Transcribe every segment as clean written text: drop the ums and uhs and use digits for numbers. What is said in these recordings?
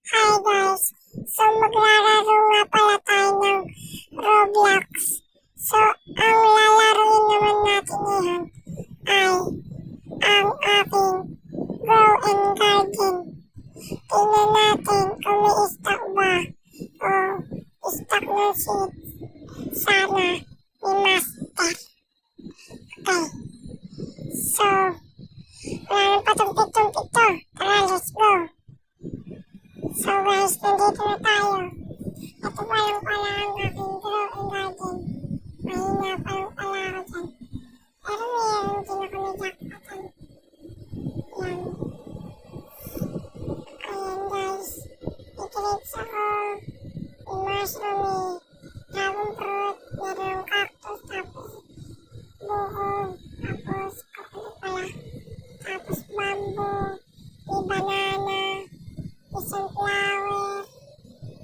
Hi guys! So maglalaro nga pala tayo ng Roblox. So ang lalaroin naman natin ngayon ay ang aking Grow and Garden. Tingnan natin kung may stock ba o stock ng seeds. Sana may master. Okay. So wala nang patumpit-tumpit to. Tara, let's go! So guys, nandito na tayo. Ito pa lang pala ang aking Grow and Garden. Mahina pa lang pala ako dyan. Pero mayroon din ako na jackpotan. Yan. Ayan guys. May grapes ako. May mushroom, may dragon fruit, mayroong cactus, tapos buko, tapos coconut pala, tapos bamboo, may banana, may sunflower,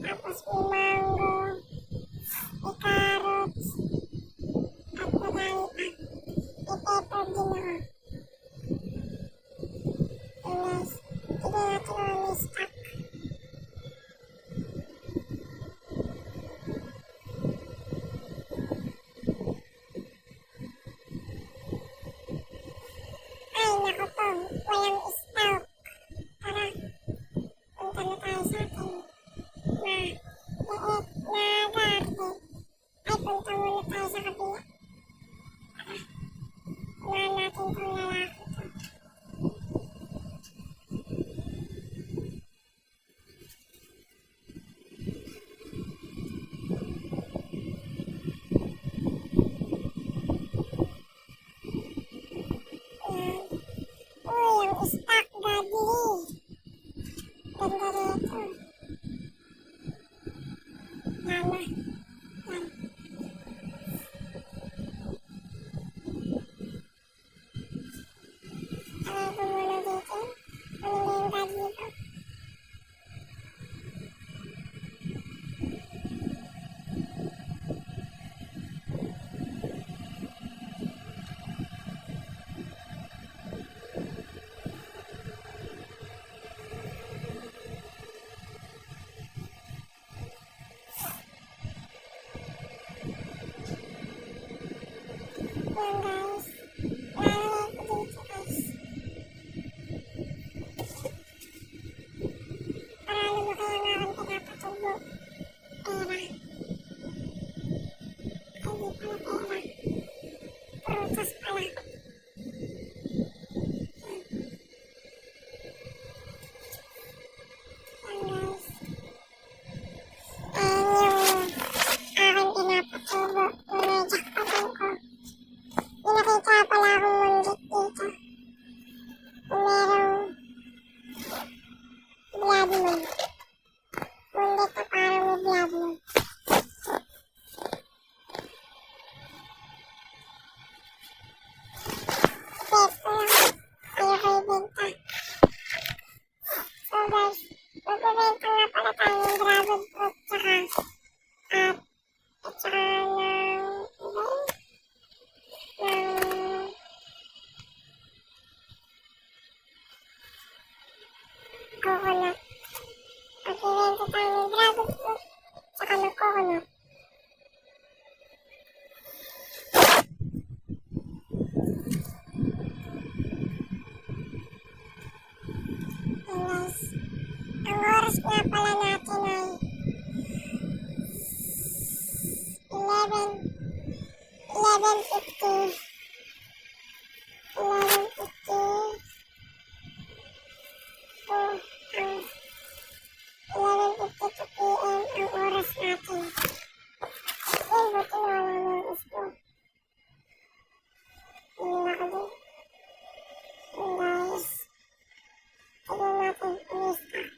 tapos may mango, may carrots, at marami pa. May pepper din ako. Guys, tignan natin kung may stock. Ay, naku po, walang stock. Tara, punta na tayo sa atin. Liit na garden. Ay, punta muna tayo sa kabila. Tara, tingnan natin kung lalaki to. Yan. Uy, ang stock daddy. Ganda rito. Lama. Yan. Tara ko muna dito. Ano na yung daddy ko? Yan guys. Lalagay ko dito guys. Para lumaki ang aking pinapatubo. Pera. Ay, di pala pera. Prutas pala. Yan guys. Ayan yung aking pinapatubo. Yung may jackpotan ko. May nakita pala akong mundit dito. Kung merong Bloodmoon. Mundit na parang may Bloodmoon. Pesto lang. Ayoko ibenta. So guys, magbibenta nga pala tayo ng dragon fruit tsaka ng iba ng coconut. Magbibenta tayo ng dragon fruit tsaka ng coconut. And guys, ang oras nga pala natin ay 11:50. 11:50. So, ang 11:52 PM ang oras natin. Ayun, buti na wala na yung ispo. Hindi na ako din. And guys, tignan natin kung may stock.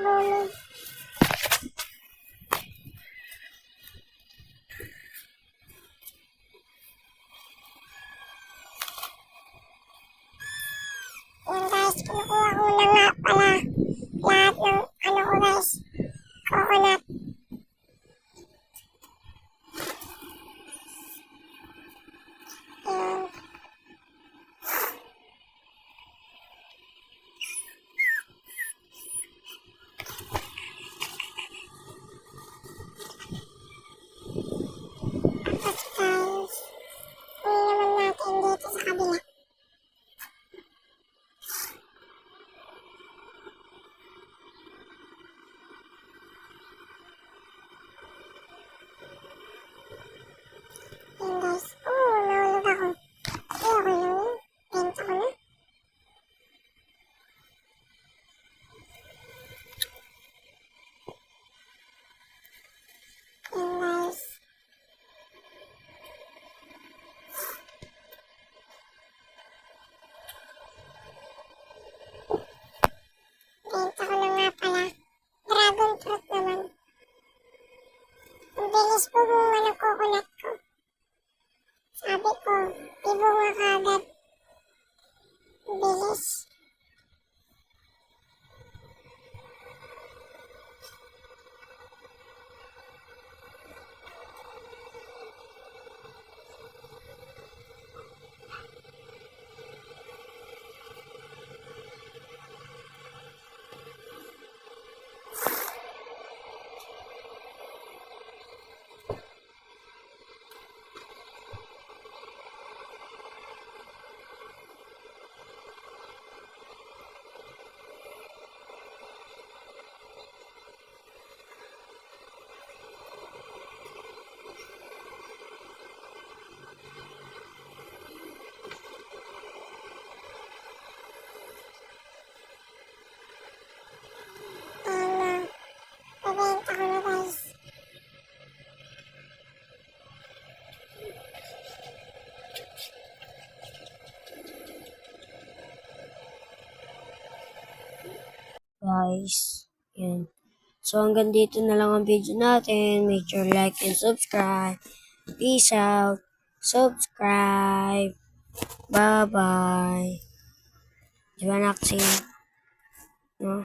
booming. Yan guys, kinukuha ko na nga pala lahat ng ano ko guys, coconut. Yan. Tapos guys, uwi naman natin dito sa kabila. Yan guys, nahulog ako. Okay lang yun. Benta ko na. Yan guys. Benta ko na nga pala. Dragon fruit naman. Ang bilis po bunga ng coconut ko. Sabi ko, ibunga ka agad. Ang bilis. Bebenta ko na guys. Guys, yun. So, hanggang dito na lang ang video natin. Make sure like and subscribe. Peace out. Subscribe. Bye-bye. Di ba, Naxin? No?